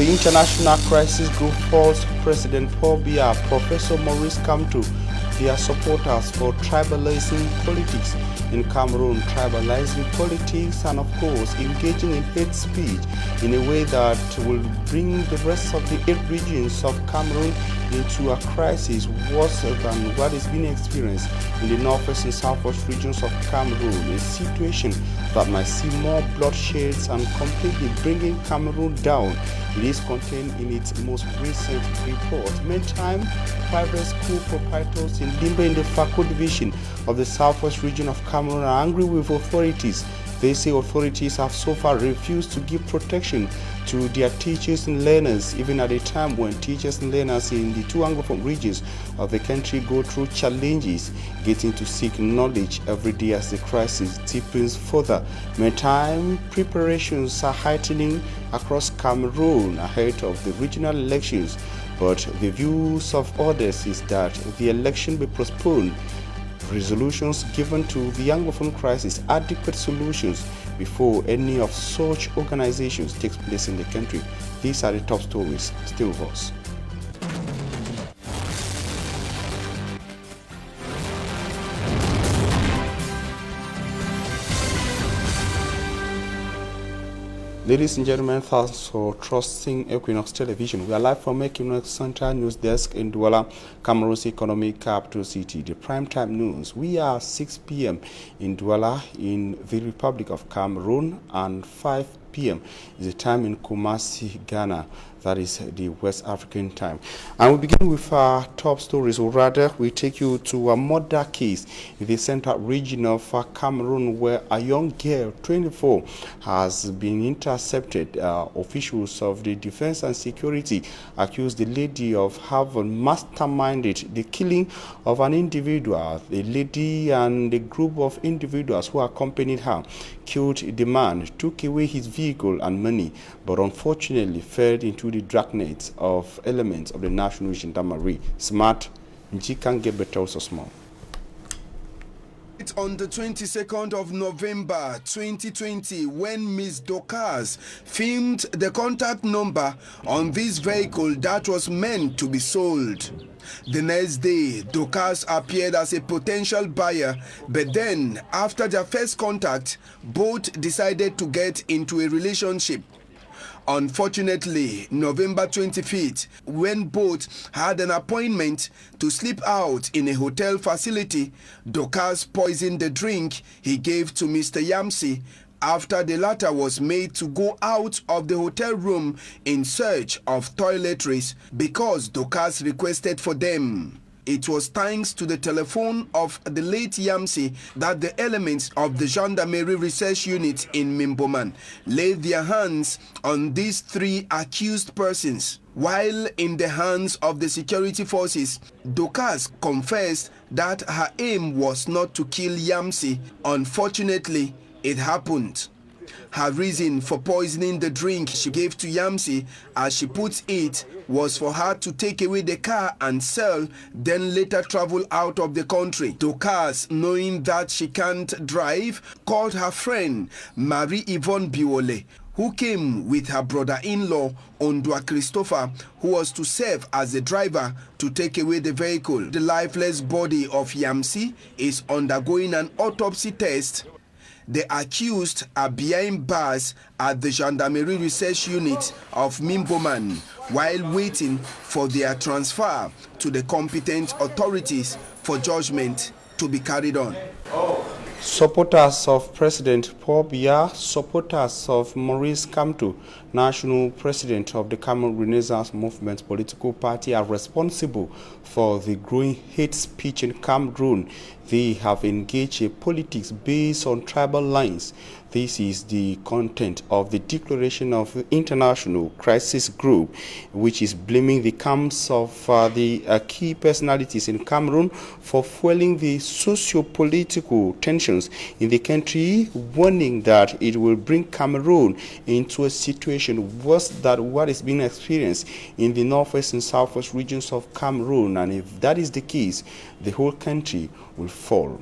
the International Crisis Group falls President Paul Biya, Professor Maurice Kamto, their supporters for tribalizing politics in Cameroon, tribalizing politics and of course engaging in hate speech in a way that will bring the rest of the 8 regions of Cameroon into a crisis worse than what is being experienced in the northwest and southwest regions of Cameroon, a situation that might see more bloodshed and completely bringing Cameroon down. It is contained in its most recent report. Meantime, private school proprietors in Limbe in the Fako division of the southwest region of Cameroon are angry with authorities. They say authorities have so far refused to give protection to their teachers and learners, even at a time when teachers and learners in the 2 Anglophone regions of the country go through challenges getting to seek knowledge every day as the crisis deepens further. Meantime, preparations are heightening across Cameroon ahead of the regional elections, but the views of others is that the election be postponed. Resolutions given to the Anglophone crisis, adequate solutions before any of such organizations takes place in the country. These are the top stories. Stay with us. Ladies and gentlemen, thanks for trusting Equinoxe Television. We are live from Equinoxe Central News Desk in Douala, Cameroon's economic capital city. The primetime news. We are 6 p.m. in Douala in the Republic of Cameroon and 5 p.m. is the time in Kumasi, Ghana. That is the West African time. And we begin with our top stories, or rather, we take you to a murder case in the central region of Cameroon, where a young girl, 24, has been intercepted. Officials of the defense and security accused the lady of having masterminded the killing of an individual. The lady and a group of individuals who accompanied her killed the man, took away his vehicle and money, but unfortunately fell into the dragnet of elements of the National Gendarmerie. Smart Njikan Gebeta also small. On the 22nd of November 2020, when Miss Dorcas filmed the contact number on this vehicle that was meant to be sold. The next day, Dorcas appeared as a potential buyer, but then, after their first contact, both decided to get into a relationship. Unfortunately, November 25th, when both had an appointment to sleep out in a hotel facility, Dorcas poisoned the drink he gave to Mr. Yamsi after the latter was made to go out of the hotel room in search of toiletries because Dorcas requested for them. It was thanks to the telephone of the late Yamsi that the elements of the Gendarmerie Research Unit in Mimboman laid their hands on these 3 accused persons. While in the hands of the security forces, Dorcas confessed that her aim was not to kill Yamsi. Unfortunately, it happened. Her reason for poisoning the drink she gave to Yamsi, as she puts it, was for her to take away the car and sell, then later travel out of the country. Dorcas, knowing that she can't drive, called her friend Marie-Yvonne Biole, who came with her brother-in-law, Ondwa Christopher, who was to serve as the driver to take away the vehicle. The lifeless body of Yamsi is undergoing an autopsy test. The accused are behind bars at the Gendarmerie Research Unit of Mimboman while waiting for their transfer to the competent authorities for judgment to be carried on. Supporters of President Paul Biya, supporters of Maurice Kamto, national president of the Cameroon Renaissance Movement political party, are responsible for the growing hate speech in Cameroon. They have engaged in politics based on tribal lines. This is the content of the declaration of the International Crisis Group, which is blaming the camps of the key personalities in Cameroon for fueling the socio-political tensions in the country, warning that it will bring Cameroon into a situation worse than what is being experienced in the northwest and southwest regions of Cameroon. And if that is the case, the whole country will fall.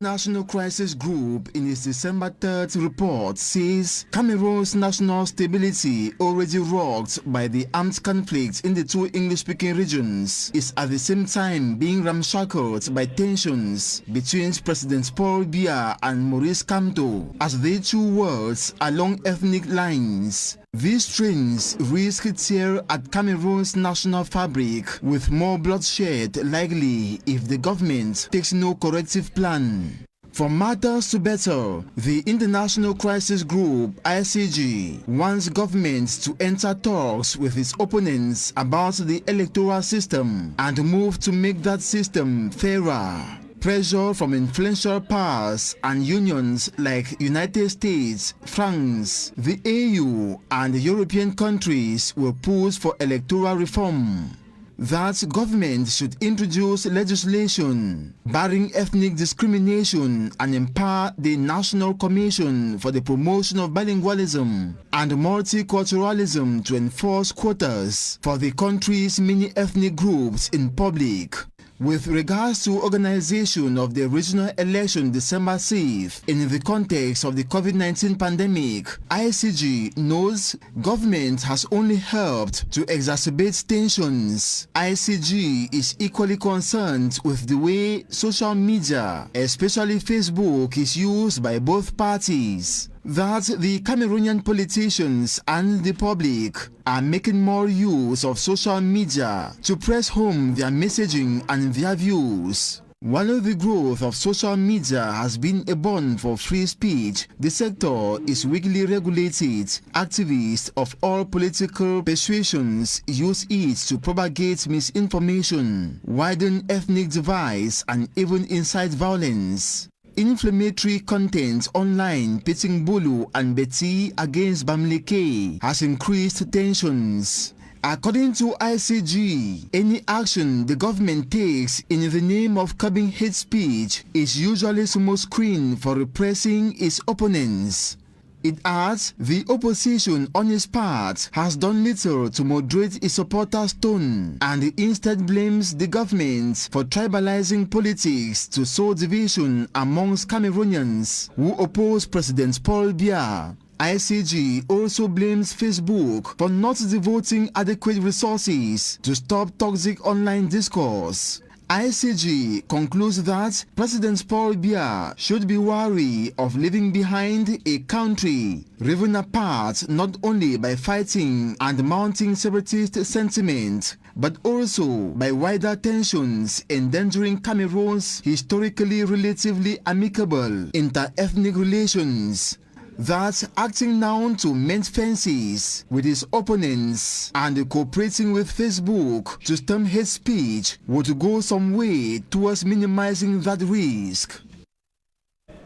National Crisis Group in its December 3rd report says Cameroon's national stability, already rocked by the armed conflict in the two English-speaking regions, is at the same time being ramshackled by tensions between President Paul Biya and Maurice Kamto as they two worlds along ethnic lines. These trends risk tear at Cameroon's national fabric, with more bloodshed likely if the government takes no corrective plan. For matters to better, the International Crisis Group (ICG) wants governments to enter talks with its opponents about the electoral system and move to make that system fairer. Pressure from influential powers and unions like United States, France, the EU, and European countries will push for electoral reform. That government should introduce legislation barring ethnic discrimination and empower the National Commission for the Promotion of Bilingualism and Multiculturalism to enforce quotas for the country's many ethnic groups in public. With regards to organization of the regional election December 6th, in the context of the COVID-19 pandemic, ICG knows government has only helped to exacerbate tensions. ICG is equally concerned with the way social media, especially Facebook, is used by both parties. That the Cameroonian politicians and the public are making more use of social media to press home their messaging and their views. While the growth of social media has been a boon for free speech, the sector is weakly regulated. Activists of all political persuasions use it to propagate misinformation, widen ethnic divides, and even incite violence. Inflammatory content online pitting Bulu and Betty against Bamileke has increased tensions. According to ICG, any action the government takes in the name of curbing hate speech is usually smoke screen for repressing its opponents. It adds the opposition on its part has done little to moderate its supporters' tone and instead blames the government for tribalizing politics to sow division amongst Cameroonians who oppose President Paul Biya. ICG also blames Facebook for not devoting adequate resources to stop toxic online discourse. ICG concludes that President Paul Biya should be wary of leaving behind a country riven apart not only by fighting and mounting separatist sentiment, but also by wider tensions endangering Cameroon's historically relatively amicable inter-ethnic relations. That acting now to mend fences with his opponents and cooperating with Facebook to stem hate speech would go some way towards minimizing that risk.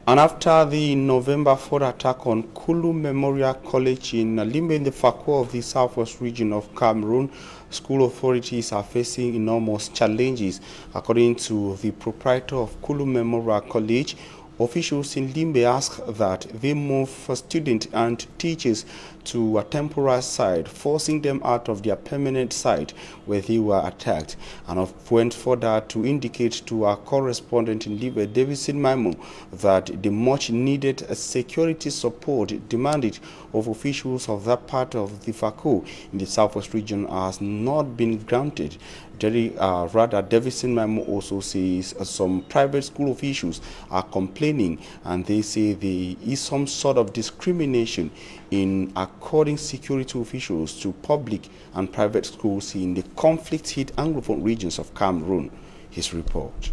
And after the November 4th attack on Kulu Memorial College in Limbe in the Fako of the southwest region of Cameroon, school authorities are facing enormous challenges. According to the proprietor of Kulu Memorial College, officials in Limbe ask that they move students and teachers to a temporary site, forcing them out of their permanent site where they were attacked, and went further to indicate to our correspondent in Limbe, Davidson Maimo, that the much needed security support demanded of officials of that part of the Fako in the southwest region has not been granted. Davidson Maimo also says some private school officials are complaining, and they say there is some sort of discrimination in according security officials to public and private schools in the conflict-hit Anglophone regions of Cameroon. His report.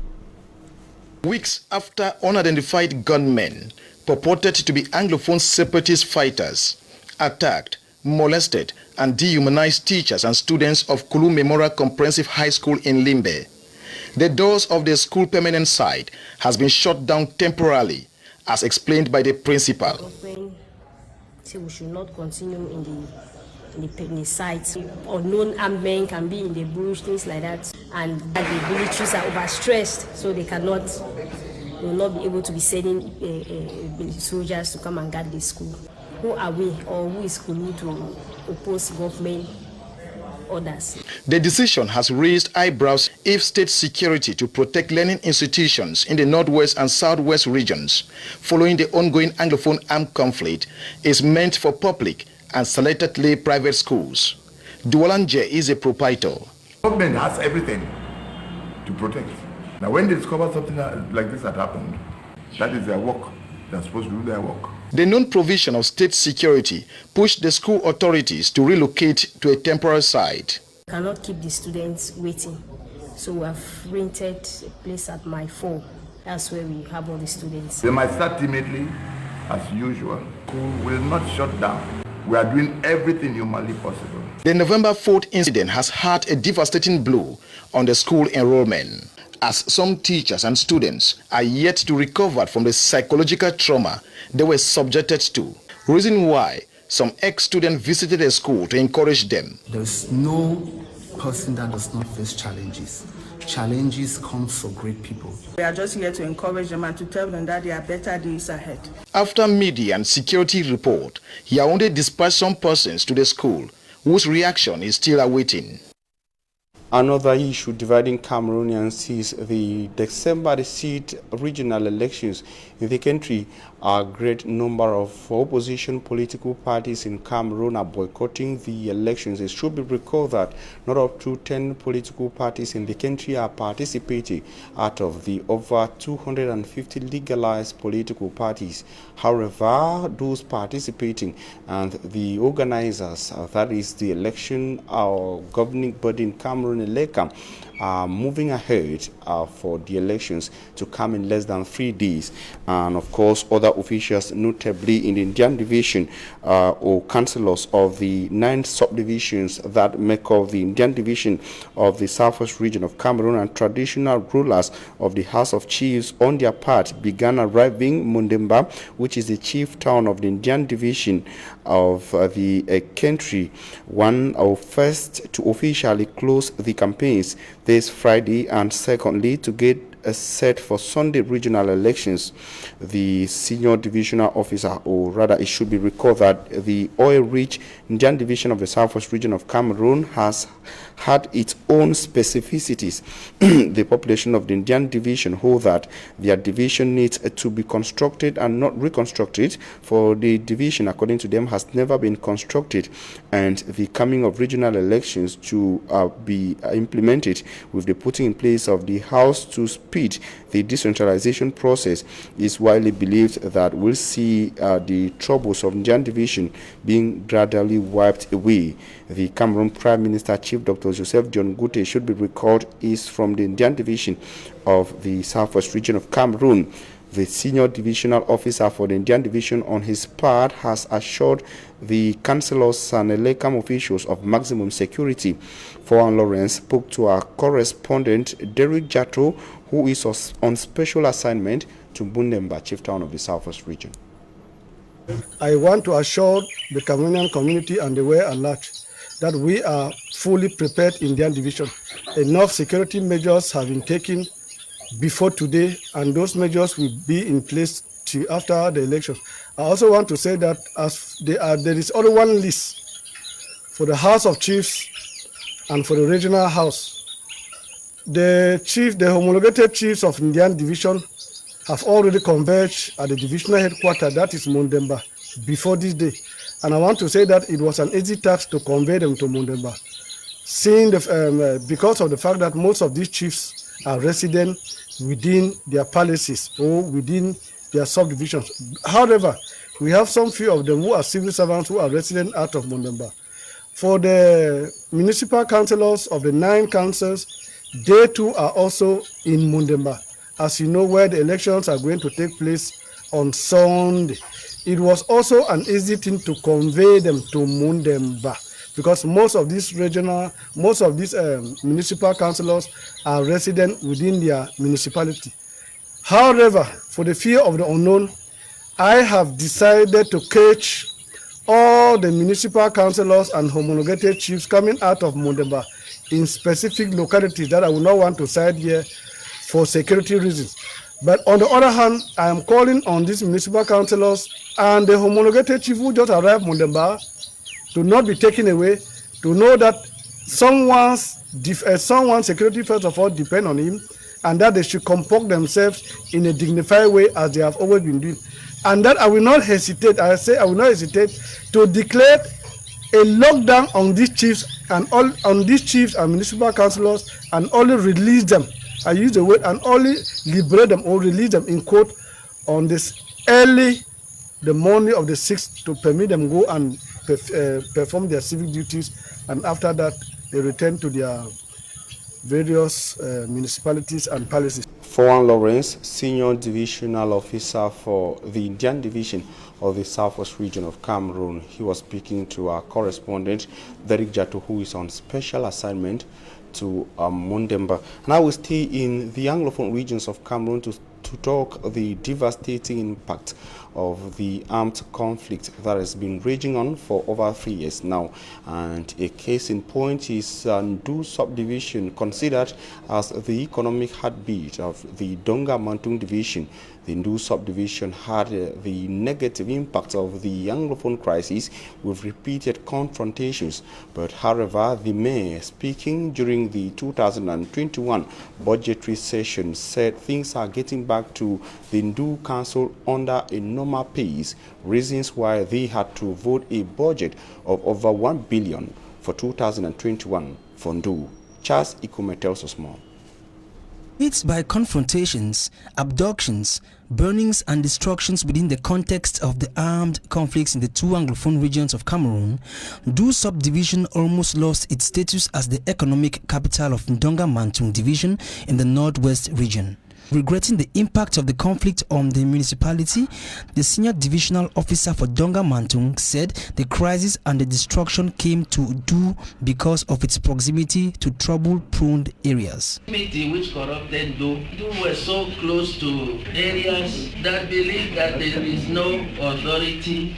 Weeks after unidentified gunmen, purported to be Anglophone separatist fighters, attacked, molested, and dehumanized teachers and students of Kulu Memorial Comprehensive High School in Limbe, the doors of the school permanent site has been shut down temporarily, as explained by the principal. We should not continue in the site. Unknown armed men can be in the bush, things like that, and the militaries are overstressed, so they will not be able to be sending soldiers to come and guard the school. Who are we, or who is Kulu to oppose government orders? The decision has raised eyebrows if state security to protect learning institutions in the northwest and southwest regions following the ongoing Anglophone armed conflict is meant for public and selectedly private schools. Duolanje is a proprietor. Government has everything to protect. Now when they discover something like this had happened, that is their work. They're supposed to do their work. The non-provision of state security pushed the school authorities to relocate to a temporary site. Cannot keep the students waiting. So we have rented a place at my 4. That's where we have all the students. They might start timidly, as usual. We will not shut down. We are doing everything humanly possible. The November 4th incident has had a devastating blow on the school enrollment, as some teachers and students are yet to recover from the psychological trauma they were subjected to. Reason why some ex-students visited the school to encourage them. There's no person that does not face challenges. Challenges come for great people. We are just here to encourage them and to tell them that there are better days ahead. After media and security report, Yaoundé dispatched some persons to the school, whose reaction is still awaiting. Another issue dividing Cameroonians is the December 6th regional elections in the country. A great number of opposition political parties in Cameroon are boycotting the elections. It should be recalled that not up to 10 political parties in the country are participating out of the over 250 legalized political parties. However, those participating and the organizers, that is the election governing body in Cameroon, Elekam, are moving ahead for the elections to come in less than 3 days. And of course, other officials, notably in the Indian division or councillors of the 9 subdivisions that make up the Indian division of the southwest region of Cameroon, and traditional rulers of the House of Chiefs on their part began arriving Mundemba, which is the chief town of the Indian division of the country, one of first to officially close the campaigns this Friday, and secondly to get set for Sunday regional elections. The senior divisional officer, or rather it should be recalled that the oil-rich Indian division of the southwest region of Cameroon has had its own specificities. The population of the Indian division hold that their division needs to be constructed and not reconstructed, for the division, according to them, has never been constructed, and the coming of regional elections to be implemented with the putting in place of the House to speed the decentralization process is widely believed that we'll see the troubles of Indian division being gradually wiped away. The Cameroon Prime Minister Chief Dr. Joseph John Gute, should be recalled, is from the Indian division of the southwest region of Cameroon. The senior divisional officer for the Indian division, on his part, has assured the councillors and Elekam officials of maximum security. Foran Lawrence spoke to our correspondent Derek Jato, who is on special assignment to Bundemba, chief town of the southwest region. I want to assure the Cameroonian community and the way alert that we are fully prepared in Indian division. Enough security measures have been taken before today, and those measures will be in place till after the election. I also want to say that as there is only one list for the House of Chiefs and for the regional house. The homologated chiefs of Indian division have already converged at the divisional headquarters, that is Mundemba, before this day. And I want to say that it was an easy task to convey them to Mundemba, because of the fact that most of these chiefs are resident within their palaces or within their subdivisions. However, we have some few of them who are civil servants who are resident out of Mundemba. For the municipal councillors of the 9 councils, they too are also in Mundemba, as you know, where the elections are going to take place on Sunday. It was also an easy thing to convey them to Mundemba, because most of these municipal councillors are resident within their municipality. However, for the fear of the unknown, I have decided to catch all the municipal councillors and homologated chiefs coming out of Mundemba in specific localities that I will not want to cite here for security reasons. But on the other hand, I am calling on these municipal councillors and the homologated chief who just arrived Mundemba to not be taken away, to know that someone's someone's security first of all depend on him, and that they should comport themselves in a dignified way as they have always been doing. And that I will not hesitate, I say I will not hesitate to declare a lockdown on these chiefs and municipal councillors, and only release them. I use the word, and only liberate them or release them in quote on this the morning of the 6th, to permit them go and perform their civic duties, and after that they return to their various municipalities and palaces. Fowan Lawrence, Senior Divisional Officer for the Indian Division of the Southwest Region of Cameroon. He was speaking to our correspondent, Derek Jato, who is on special assignment to Mundemba. And I will stay in the Anglophone regions of Cameroon to talk the devastating impact of the armed conflict that has been raging on for over 3 years now. And a case in point is Ndu subdivision, considered as the economic heartbeat of the Donga Mantung division. The Ndu subdivision had the negative impact of the Anglophone crisis with repeated confrontations. But however, the mayor, speaking during the 2021 budgetary session, said things are getting back to the Ndu council under a normal pace, reasons why they had to vote a budget of over 1 billion for 2021 for Ndu. Charles Kmer tells us more. It's by confrontations, abductions, burnings and destructions within the context of the armed conflicts in the two Anglophone regions of Cameroon, Ndu subdivision almost lost its status as the economic capital of Ndonga Mantung division in the northwest region. Regretting the impact of the conflict on the municipality, the senior divisional officer for Donga Mantung said the crisis and the destruction came to Ndu because of its proximity to trouble-prone areas. Which corrupted Ndu were so close to areas that believe that there is no authority,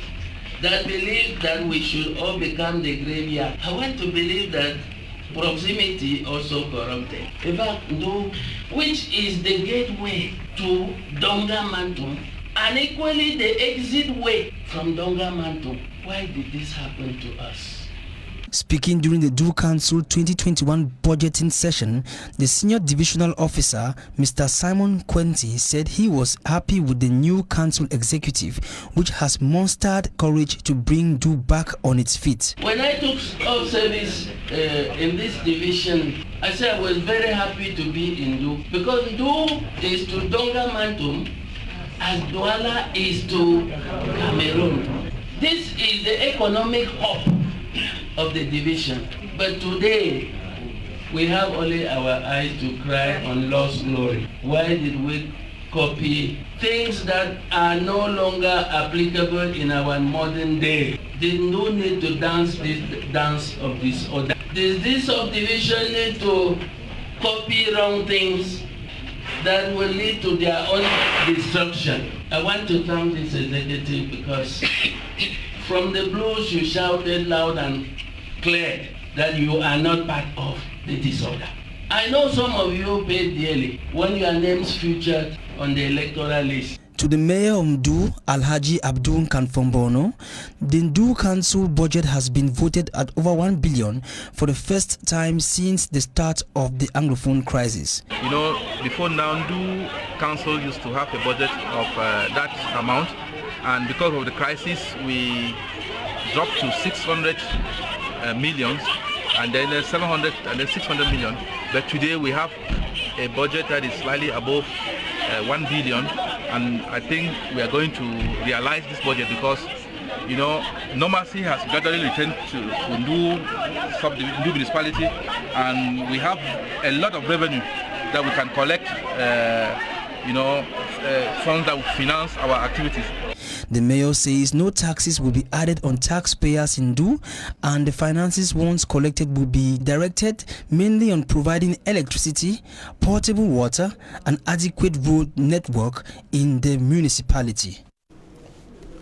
that believe that we should all become the graveyard. I want to believe that proximity also corrupted. In fact, Ndu, which is the gateway to Donga Mantung, and equally the exit way from Donga Mantung. Why did this happen to us? Speaking during the Ndu Council 2021 budgeting session, the senior divisional officer, Mr. Simon Quenti, said he was happy with the new council executive, which has mustered courage to bring Ndu back on its feet. When I took up service in this division, I said I was very happy to be in Ndu, because Ndu is to Donga Mantung as Douala is to Cameroon. This is the economic hub of the division, but today we have only our eyes to cry on lost glory. Why did we copy things that are no longer applicable in our modern day? There's no need to dance this dance of disorder. Does this subdivision need to copy wrong things that will lead to their own destruction? I want to thank this executive because from the blues you shouted loud and clear that you are not part of the disorder. I know some of you paid dearly when your names featured on the electoral list. To the mayor of Ndu, Alhaji Abdul Kanfombono, the Ndu council budget has been voted at over 1 billion for the first time since the start of the Anglophone crisis. You know, before now, Ndu council used to have a budget of that amount, and because of the crisis, we dropped to 600 million, and then 700, and then 600 million. But today we have a budget that is slightly above 1 billion, and I think we are going to realize this budget because, you know, normalcy has gradually returned to Ndu municipality, and we have a lot of revenue that we can collect, funds that will finance our activities. The mayor says no taxes will be added on taxpayers in Ndu, and the finances once collected will be directed mainly on providing electricity, portable water, and adequate road network in the municipality.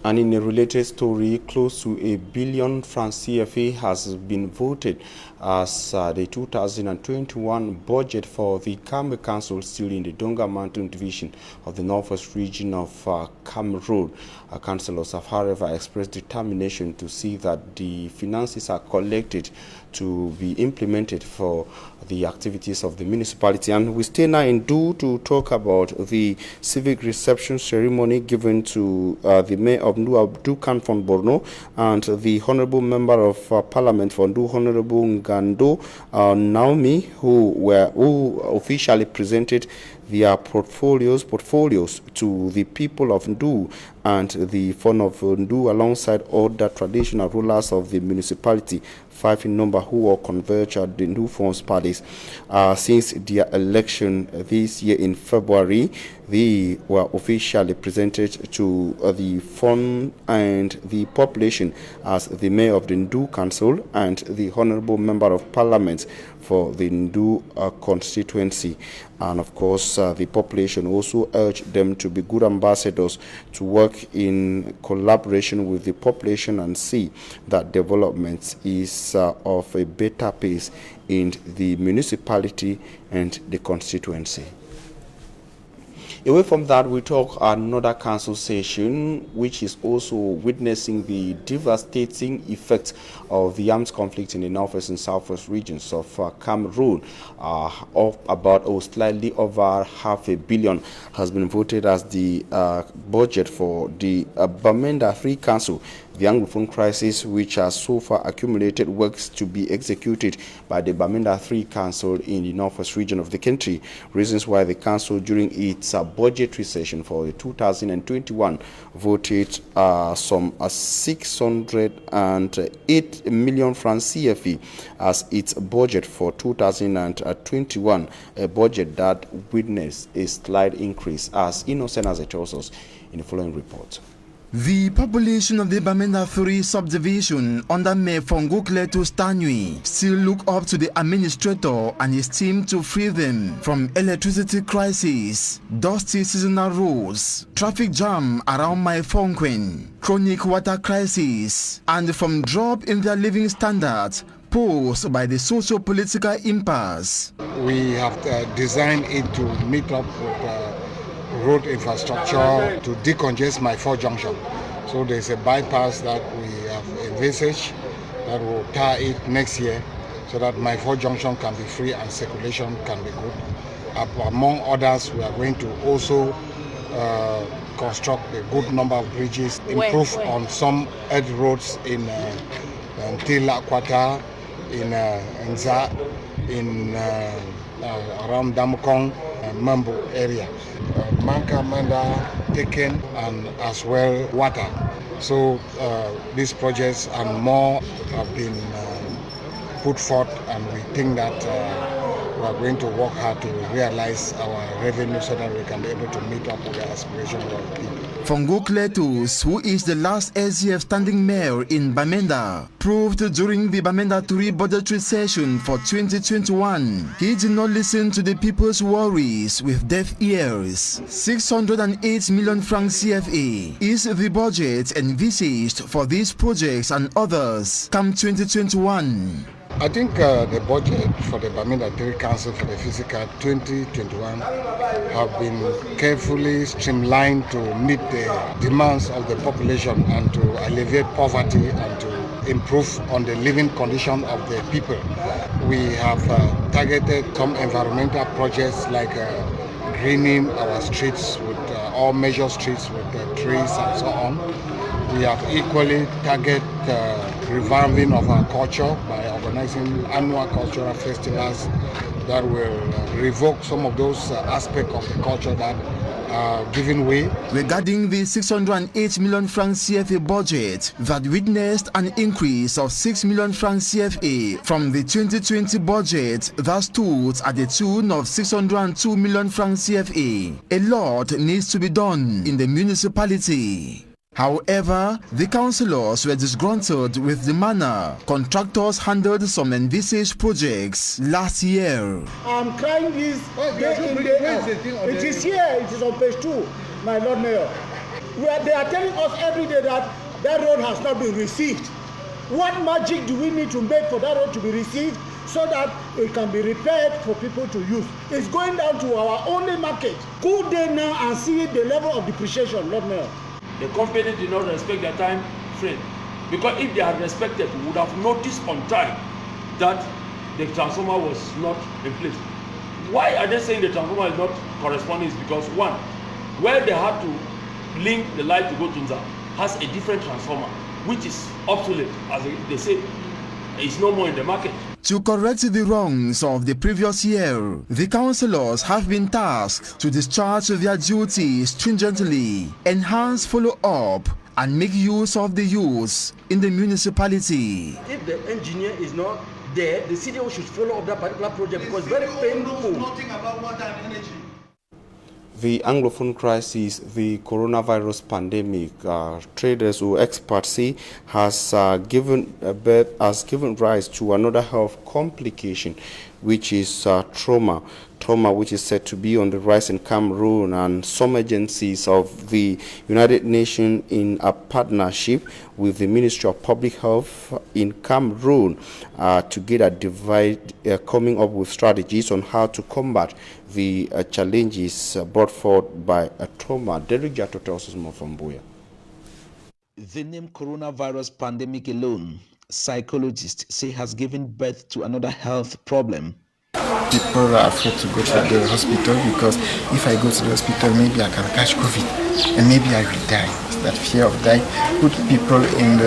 And in a related story, close to £1 billion Fcfa has been voted as the 2021 budget for the Kamer Council, still in the Donga Mountain Division of the Northwest region of Cameroon. Councillors have, however, expressed determination to see that the finances are collected to be implemented for the activities of the municipality. And we stay now in Ndu to talk about the civic reception ceremony given to the mayor of Ndu, Abdul Khan from Borno, and the honorable member of parliament for Ndu, Honorable Ngando Naomi, who officially presented their portfolios to the people of Ndu and the fund of Ndu, alongside other traditional rulers of the municipality, 5 in number, who all converged at the Ndu Fund's palace. Since their election this year in February, they were officially presented to the fund and the population as the mayor of the Ndu Council and the honorable member of parliament for the Ndu constituency. And of course, the population also urged them to be good ambassadors, to work in collaboration with the population and see that development is of a better pace in the municipality and the constituency. Away from that, we talk another council session which is also witnessing the devastating effects of the armed conflict in the northwest and southwest regions of Cameroon. Of about slightly over $500 million has been voted as the budget for the Bamenda 3 Council. The Anglophone crisis, which has so far accumulated works to be executed by the Bamenda 3 Council in the northwest region of the country. Reasons why the council, during its budgetary session for the 2021, voted some 608 million francs CFA as its budget for 2021, a budget that witnessed a slight increase, as Innocent has tells us in the following report. The population of the Bamenda 3 subdivision under Mayor Fongokleto Stanui still look up to the administrator and his team to free them from electricity crisis, dusty seasonal roads, traffic jam around Maifonkwen, chronic water crisis, and from drop in their living standards posed by the socio-political impasse. We have designed it to meet up with road infrastructure to decongest my 4 junction. So there's a bypass that we have envisaged that will tar it next year so that my 4 junction can be free and circulation can be good. Among others, we are going to also construct a good number of bridges, improve on some earth roads in Tila Kwata, in Nza, in around Damukong, Mambo area. Manka, Manda, Taken, and as well water. So these projects and more have been put forth, and we think that we are going to work hard to realize our revenue so that we can be able to meet up with the aspirations of the people. Fongo Kletus, who is the last SGF standing mayor in Bamenda, proved during the Bamenda 3 budgetary session for 2021 he did not listen to the people's worries with deaf ears. 608 million francs CFA is the budget envisaged for these projects and others come 2021. I think the budget for the Bamenda 3 Council for the Fcfa 2021 have been carefully streamlined to meet the demands of the population and to alleviate poverty and to improve on the living condition of the people. We have targeted some environmental projects like greening our streets with all major streets with trees and so on. We have equally targeted reviving of our culture by organizing annual cultural festivals that will revoke some of those aspects of the culture that are giving way. Regarding the 608 million francs CFA budget that witnessed an increase of 6 million francs CFA from the 2020 budget that stood at the tune of 602 million francs CFA, a lot needs to be done in the municipality. However, the councillors were disgruntled with the manner contractors handled some envisaged projects last year. I'm crying this day in day out. It is here, it is on page 2, my Lord Mayor. They are telling us every day that that road has not been received. What magic do we need to make for that road to be received so that it can be repaired for people to use? It's going down to our only market. Go there now and see the level of depreciation, Lord Mayor. The company did not respect their time frame, because if they had respected, we would have noticed on time that the transformer was not in place. Why are they saying the transformer is not corresponding? Is because one, where they had to link the light to go to Nza has a different transformer, which is obsolete, as they say, it's no more in the market. To correct the wrongs of the previous year, the councillors have been tasked to discharge their duties stringently, enhance follow-up, and make use of the youth in the municipality. If the engineer is not there, the CDO should follow up that particular project because it's very painful. Nothing about water and energy. The Anglophone crisis, the coronavirus pandemic, traders or experts say has given rise to another health complication, which is trauma. Trauma, which is said to be on the rise in Cameroon, and some agencies of the United Nations in a partnership with the Ministry of Public Health in Cameroon together coming up with strategies on how to combat the challenges brought forth by trauma. Derek Jato tells us more from Buya. The name coronavirus pandemic alone, psychologists say, has given birth to another health problem. People are afraid to go to the hospital because if I go to the hospital, maybe I can catch COVID and maybe I will die. That fear of dying put people in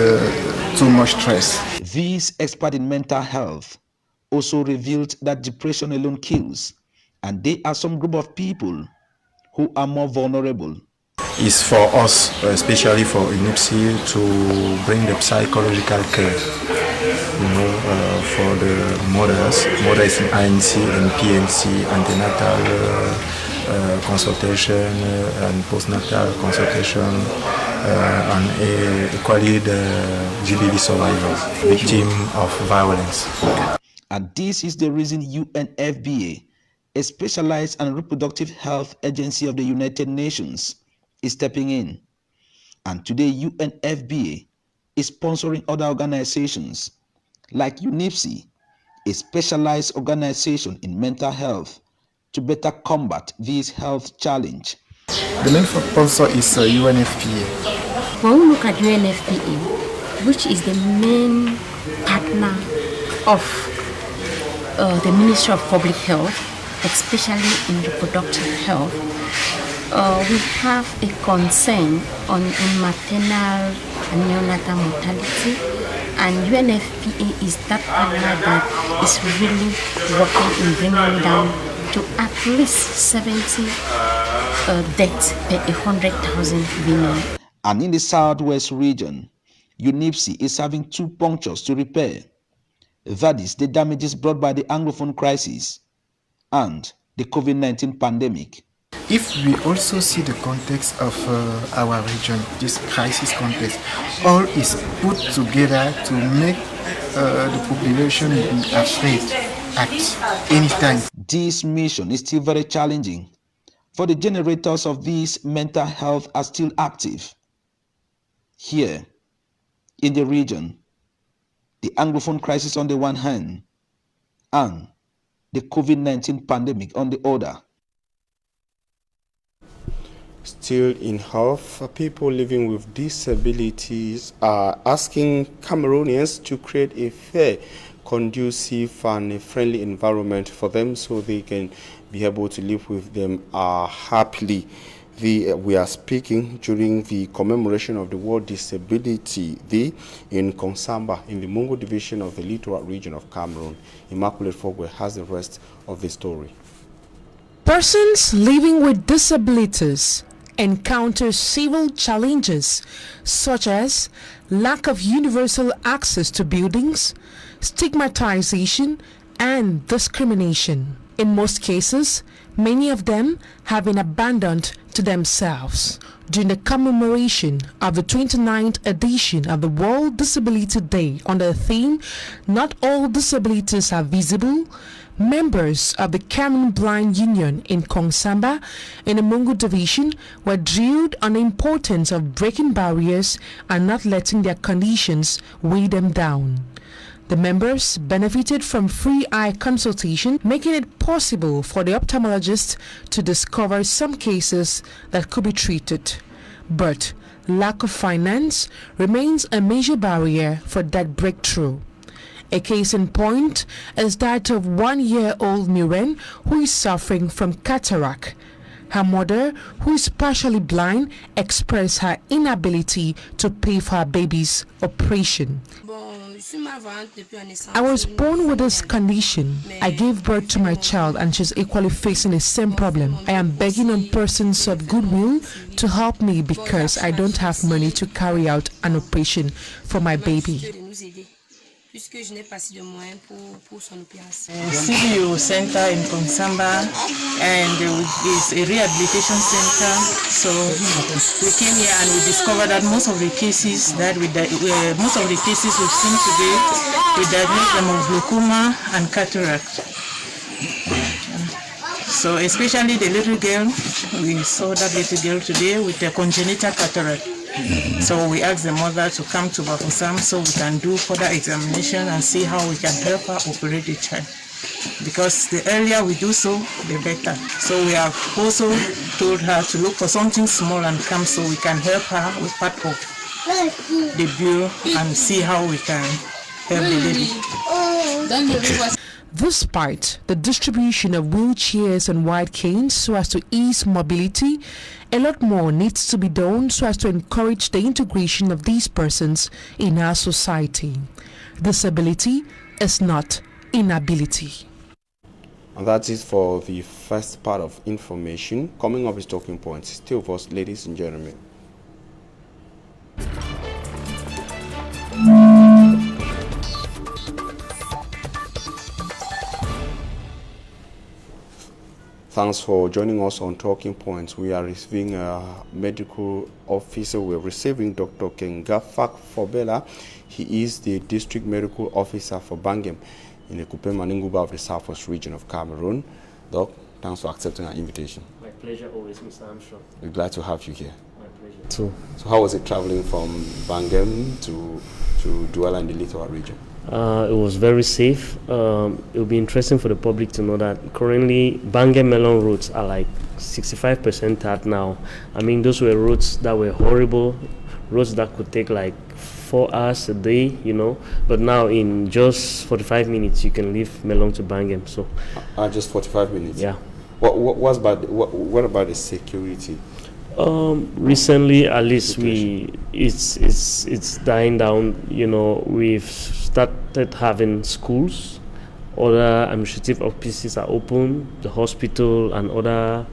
too much stress. These experts in mental health also revealed that depression alone kills, and there are some group of people who are more vulnerable. It's for us, especially for UNIPSI, to bring the psychological care, for the mothers in INC and PNC, antenatal consultation and postnatal consultation, and equally the GBV survivors, victim of violence. And this is the reason UNFPA, a specialized and reproductive health agency of the United Nations, is stepping in. And today UNFPA is sponsoring other organizations like UNIPSI, a specialized organization in mental health, to better combat this health challenge. The main sponsor is UNFPA. When we look at UNFPA, which is the main partner of the Ministry of Public Health, especially in reproductive health, we have a concern on maternal and neonatal mortality, and UNFPA is that partner that is really working in bringing down to at least 70 deaths per 100,000 women. And in the southwest region, UNIPSI is having two punctures to repair. That is the damages brought by the Anglophone crisis and the COVID-19 pandemic. If we also see the context of our region, this crisis context, all is put together to make the population be afraid at any time. This mission is still very challenging, for the generators of this mental health are still active. Here, in the region, the Anglophone crisis on the one hand, and the COVID-19 pandemic on the other. Still in health, people living with disabilities are asking Cameroonians to create a fair, conducive and a friendly environment for them so they can be able to live with them happily. We are speaking during the commemoration of the World Disability Day in Konsamba in the Mungo division of the Littoral region of Cameroon. Immaculate Fogwe has the rest of the story. Persons living with disabilities encounter several challenges such as lack of universal access to buildings, stigmatization, and discrimination. In most cases, many of them have been abandoned to themselves. During the commemoration of the 29th edition of the World Disability Day under the theme, Not All Disabilities Are Visible, members of the Cameroon Blind Union in Kongsamba in the Mungu Division were drilled on the importance of breaking barriers and not letting their conditions weigh them down. The members benefited from free eye consultation, making it possible for the ophthalmologist to discover some cases that could be treated. But lack of finance remains a major barrier for that breakthrough. A case in point is that of 1-year-old Miren, who is suffering from cataract. Her mother, who is partially blind, expressed her inability to pay for her baby's operation. I was born with this condition. I gave birth to my child and she's equally facing the same problem. I am begging on persons of goodwill to help me because I don't have money to carry out an operation for my baby. CBO center in Kongsamba, and it's a rehabilitation center. So we came here and we discovered that most of the cases we've seen today, we diagnose them of glaucoma and cataract. So especially the little girl, we saw that little girl today with a congenital cataract. So we asked the mother to come to Bafusam so we can do further examination and see how we can help her operate the child. Because the earlier we do so, the better. So we have also told her to look for something small and come so we can help her with part of the bill and see how we can help the baby. Despite the distribution of wheelchairs and wide canes so as to ease mobility, a lot more needs to be done so as to encourage the integration of these persons in our society. Disability is not inability. And that's it for the first part of information. Coming up is talking points. Still with us, ladies and gentlemen. Thanks for joining us on Talking Points. We are receiving a medical officer. We're receiving Dr. Kengafak Fobela. He is the district medical officer for Bangem in the Kupe Maninguba of the Southwest region of Cameroon. Doc, thanks for accepting our invitation. My pleasure always, Mr. Armstrong. We're glad to have you here. My pleasure too. So how was it traveling from Bangem to Douala in the Littoral region? It was very safe. It will be interesting for the public to know that currently Bangem Melon roads are like 65% tapped now. I mean, those were roads that were horrible, roads that could take like 4 hours a day, you know, but now in just 45 minutes you can leave Melon to Bangem. So just 45 minutes? Yeah. What about the security? Recently, at least it's dying down. You know, we've started having schools, other administrative offices are open, the hospital and other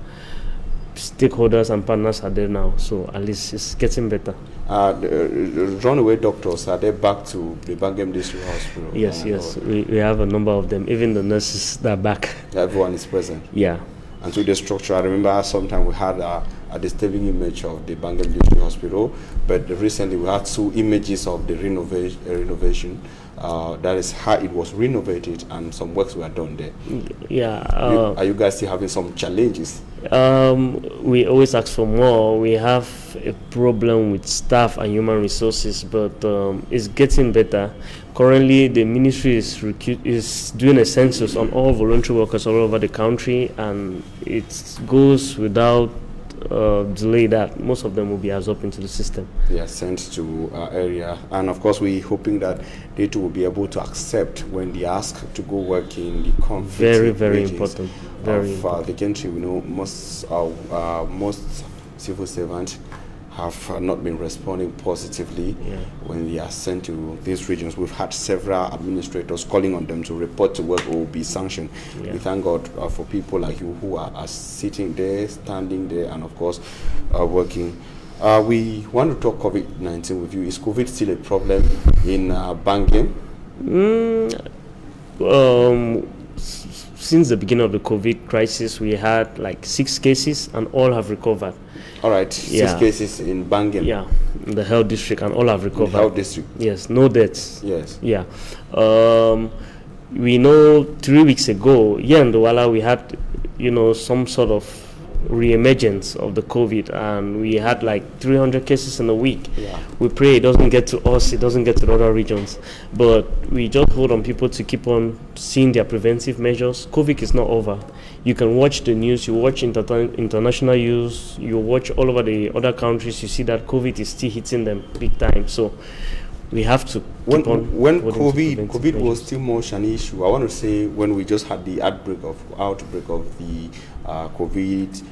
stakeholders and partners are there now. So at least it's getting better. The runaway doctors, are they back to the Bangem District Hospital? Yes, we have a number of them. Even the nurses that are back. Everyone is present. Yeah. And to the structure, I remember sometime we had a disturbing image of the Bangem District Hospital, but recently we had 2 images of the renovation. That is how it was renovated and some works were done there. Yeah. Are you guys still having some challenges? We always ask for more. We have a problem with staff and human resources, but it's getting better. Currently, the ministry is doing a census on all voluntary workers all over the country, and it goes without delay that most of them will be absorbed into the system. They are sent to area, and of course we're hoping that they too will be able to accept when they ask to go work in the conflict. Very important. Very important. The country. We know most civil servants have not been responding positively when they are sent to these regions. We've had several administrators calling on them to report to work or be sanctioned. We thank God for people like you who are sitting there, standing there, and of course working. We want to talk COVID-19 with you. Is COVID still a problem in Bangem? since the beginning of the COVID crisis, we had like 6 cases and all have recovered. All right, 6 cases in Bangem. Yeah, in the health district, and all have recovered. In the health district. Yes, no deaths. Yes. Yeah. We know 3 weeks ago, here in Douala, we had, some sort of re-emergence of the COVID, and we had like 300 cases in a week. Yeah. We pray it doesn't get to us, it doesn't get to the other regions, but we just hold on people to keep on seeing their preventive measures. COVID is not over. You can watch the news, you watch international news, you watch all over the other countries, you see that COVID is still hitting them big time. So we have to when COVID was still much an issue. I want to say when we just had the outbreak of the COVID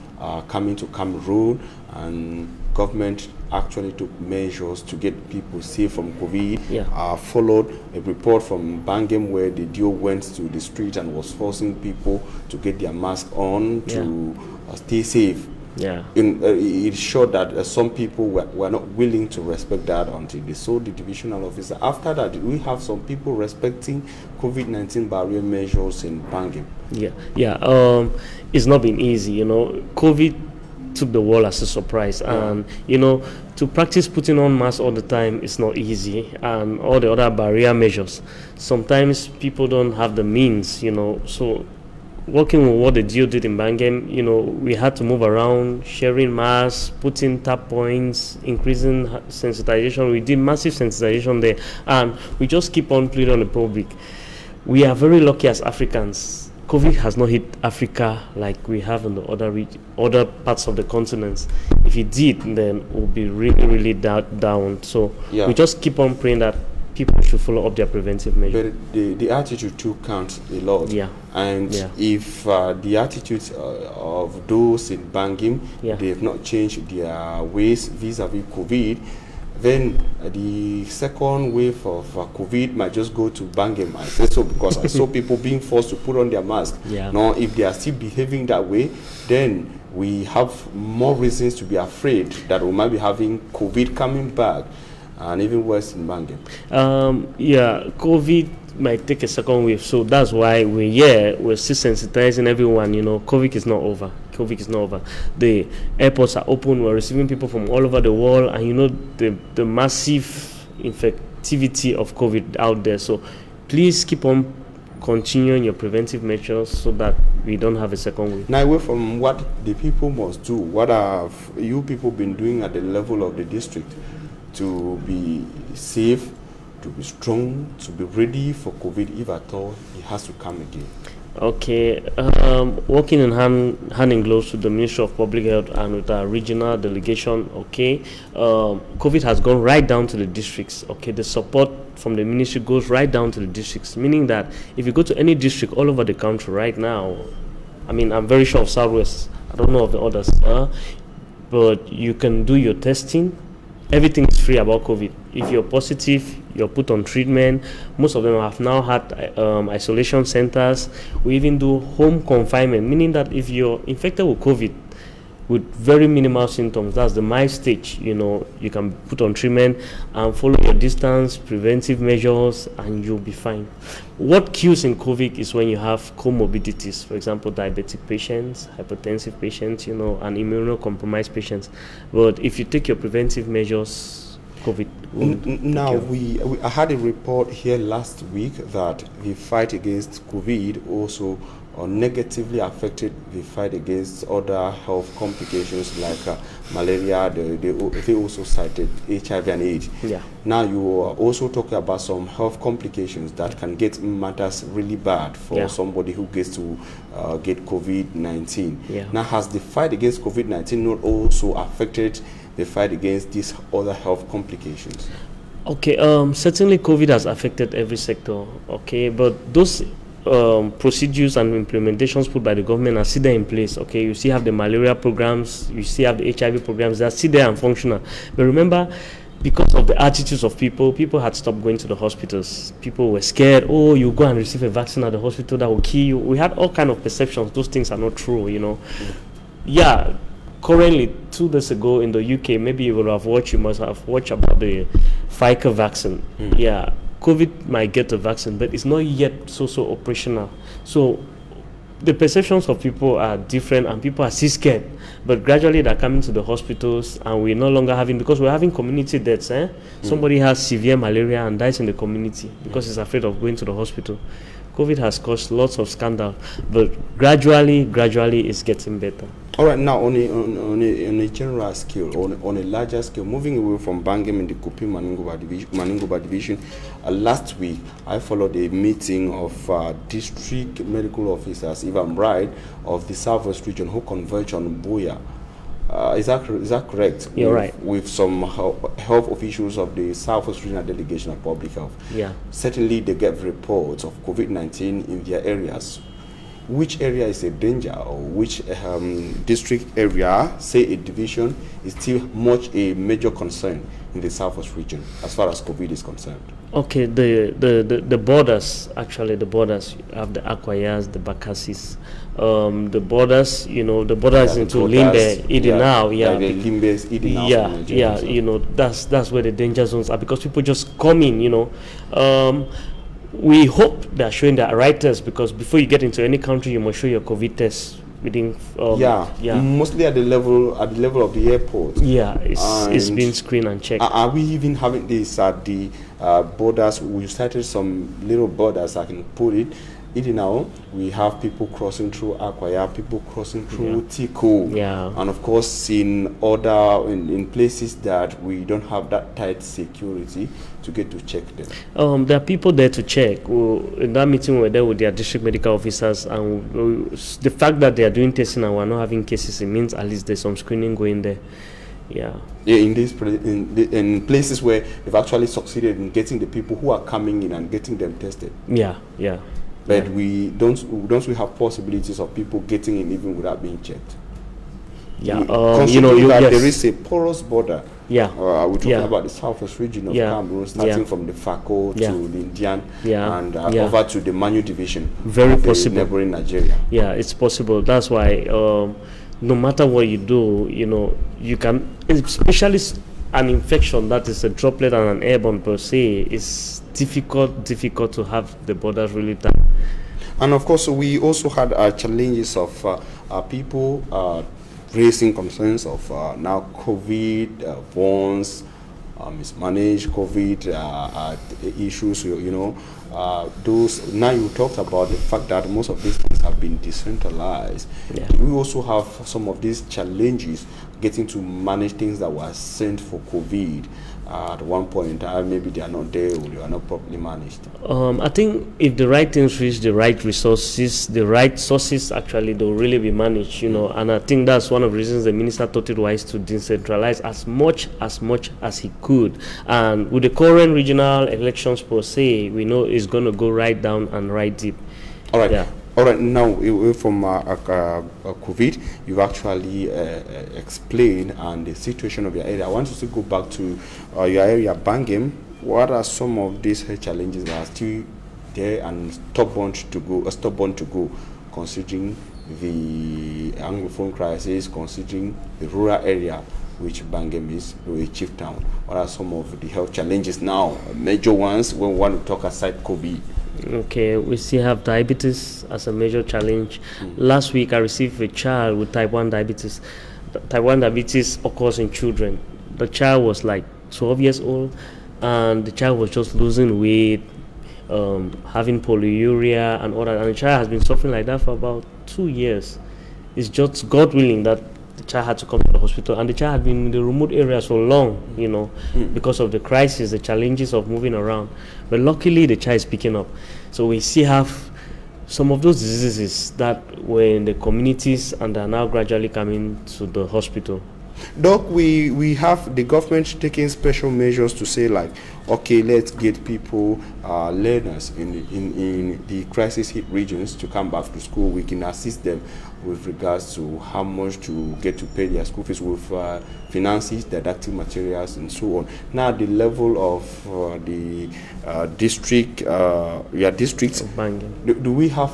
coming to Cameroon, and government actually took measures to get people safe from COVID. Yeah. Followed a report from Bangem where the DO went to the street and was forcing people to get their mask on to stay safe. Yeah. It showed that some people were not willing to respect that until they saw the divisional officer. After that, we have some people respecting COVID-19 barrier measures in Bangem. Yeah. It's not been easy, COVID took the world as a surprise, and to practice putting on masks all the time is not easy, and all the other barrier measures. Sometimes people don't have the means, so working with what the DO did in Bangem, we had to move around, sharing masks, putting tap points, increasing sensitization. We did massive sensitization there, and we just keep on pleading on the public. We are very lucky as Africans. COVID has not hit Africa like we have in the other parts of the continent. If it did, then we'll be really, really down. So we just keep on praying that people should follow up their preventive measures. But the attitude too counts a lot. Yeah. And if the attitudes of those in Bangem, they have not changed their ways vis-a-vis COVID, then the second wave of COVID might just go to Bangem. I say so because I saw people being forced to put on their mask. Now, if they are still behaving that way, then we have more reasons to be afraid that we might be having COVID coming back, and even worse in Bangem. COVID might take a second wave, so that's why we're still sensitizing everyone. COVID is not over. The airports are open. We're receiving people from all over the world, and the massive infectivity of COVID out there. So please keep on continuing your preventive measures so that we don't have a second wave. Now, away from what the people must do, what have you people been doing at the level of the district to be safe, to be strong, to be ready for COVID if at all it has to come again? Okay, working in hand in gloves with the Ministry of Public Health and with our regional delegation. COVID has gone right down to the districts. The support from the ministry goes right down to the districts, meaning that if you go to any district all over the country right now, I'm very sure of Southwest, I don't know of the others, but you can do your testing. Everything is free about COVID. If you're positive, you're put on treatment. Most of them have now had isolation centers. We even do home confinement, meaning that if you're infected with COVID with very minimal symptoms, that's the mild stage, you can put on treatment and follow your distance, preventive measures, and you'll be fine. What kills in COVID is when you have comorbidities, for example, diabetic patients, hypertensive patients, and immunocompromised patients. But if you take your preventive measures, COVID won't. Now, I had a report here last week that the fight against COVID also negatively affected the fight against other health complications like malaria. They also cited HIV and AIDS. Now you are also talking about some health complications that can get matters really bad for somebody who gets to get COVID-19. Now, has the fight against COVID-19 not also affected the fight against these other health complications? Certainly COVID has affected every sector, but those procedures and implementations put by the government are still there in place. You still have the malaria programs, you still have the HIV programs, they are still there and functional. But remember, because of the attitudes of people had stopped going to the hospitals. People were scared. Oh, you go and receive a vaccine at the hospital that will kill you. We had all kind of perceptions. Those things are not true, Currently, 2 days ago in the UK, maybe you must have watched about the Pfizer vaccine. COVID might get a vaccine, but it's not yet so operational. So the perceptions of people are different, and people are still scared. But gradually they're coming to the hospitals, and we're no longer having, because we're having community deaths. Somebody has severe malaria and dies in the community because he's afraid of going to the hospital. COVID has caused lots of scandal, but gradually it's getting better. All right, now on a general scale, on a larger scale, moving away from Bangem in the Kupi Maningoba division, last week I followed a meeting of district medical officers, if I'm right, of the Southwest region who converged on Buya. Is that correct? You're right. With some health officials of the Southwest Regional Delegation of Public Health. Yeah. Certainly they get reports of COVID-19 in their areas. Which area is a danger, or which district area, say a division, is still much a major concern in the Southwest region as far as COVID is concerned? Okay, the borders, actually the borders, you have the Akwayas, the Bakasis, the borders, the borders into Limbe, Idinau, that's where the danger zones are, because people just come in, we hope they're showing their right test, because before you get into any country, you must show your COVID test within. Mostly at the level of the airport. Yeah, it's been screened and checked. Are we even having this at the borders? We started some little borders, I can put it. Now we have people crossing through Akwaya, people crossing through Tiku, and of course in places that we don't have that tight security to get to check them. There are people there to check. In that meeting we were there with their district medical officers, and the fact that they are doing testing and we're not having cases, it means at least there's some screening going there. In places where they've actually succeeded in getting the people who are coming in and getting them tested. But we don't have possibilities of people getting in even without being checked. There is a porous border. We're talking about the Southwest region of Cameroon, starting from the Fako to the Indian and over to the Manu division. Very possible. Neighboring Nigeria. Yeah, it's possible. That's why no matter what you do, you can, especially an infection that is a droplet and an airborne per se, is difficult to have the borders really tight. And of course, we also had challenges of people raising concerns of now COVID, bonds, mismanaged COVID issues. Those. Now you talked about the fact that most of these things have been decentralized. We also have some of these challenges getting to manage things that were sent for COVID. At one point in time, maybe they are not there, or they are not properly managed. I think if the right things reach the right resources, the right sources, actually they'll really be managed, and I think that's one of the reasons the minister thought it wise to decentralize as much as he could. And with the current regional elections per se, we know it's going to go right down and right deep. All right. All right, now away from COVID, you've actually explained and the situation of your area. I want you to go back to your area, Bangem. What are some of these challenges that are still there and stubborn to go, considering the Anglophone crisis, considering the rural area, which Bangem is, a chief town? What are some of the health challenges now, major ones, when we want to talk aside COVID? Okay, we still have diabetes as a major challenge. Last week I received a child with type 1 diabetes. Type 1 diabetes occurs in children. The child was like 12 years old, and the child was just losing weight, having polyuria and all that, and the child has been suffering like that for about 2 years. It's just God willing that the child had to come to the hospital, and the child had been in the remote areas for long, because of the crisis, the challenges of moving around. But luckily the child is picking up. So we still have some of those diseases that were in the communities and are now gradually coming to the hospital. Doc, we have the government taking special measures to say, like, okay, let's get people, learners in the crisis hit regions to come back to school. We can assist them with regards to how much to get to pay their school fees with finances, didactic materials, and so on. Now, the level of the districts, do we have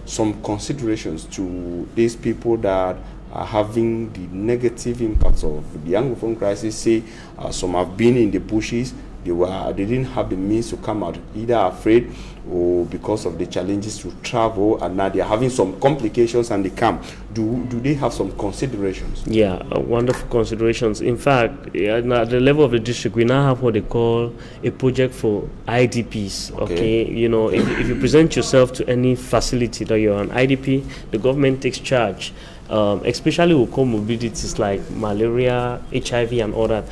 some considerations to these people that are having the negative impacts of the Anglophone crisis? Say some have been in the bushes They didn't have the means to come out, either afraid or because of the challenges to travel, and now they are having some complications and they come. Do they have some considerations? Yeah, wonderful considerations. In fact, at the level of the district, we now have what they call a project for IDPs. Okay, you know, if you present yourself to any facility that you're an IDP, the government takes charge, especially with comorbidities like malaria, HIV, and all that.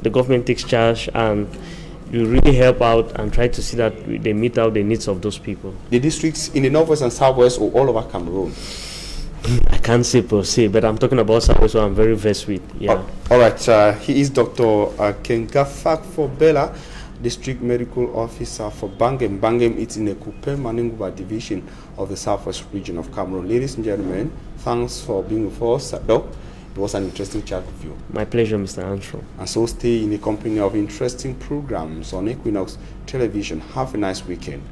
The government takes charge and you really help out and try to see that they meet out the needs of those people. The districts in the northwest and southwest or all over Cameroon? I can't say per se, but I'm talking about southwest, so I'm very versed with. Yeah. All right. He is Dr. Kengafak Fobela, District Medical Officer for Bangem. Bangem is in the Kupe Maningwa division of the southwest region of Cameroon. Ladies and gentlemen, thanks for being with us, Doc. It was an interesting chat with you. My pleasure, Mr. Armstrong. And so stay in the company of interesting programs on Equinoxe television. Have a nice weekend.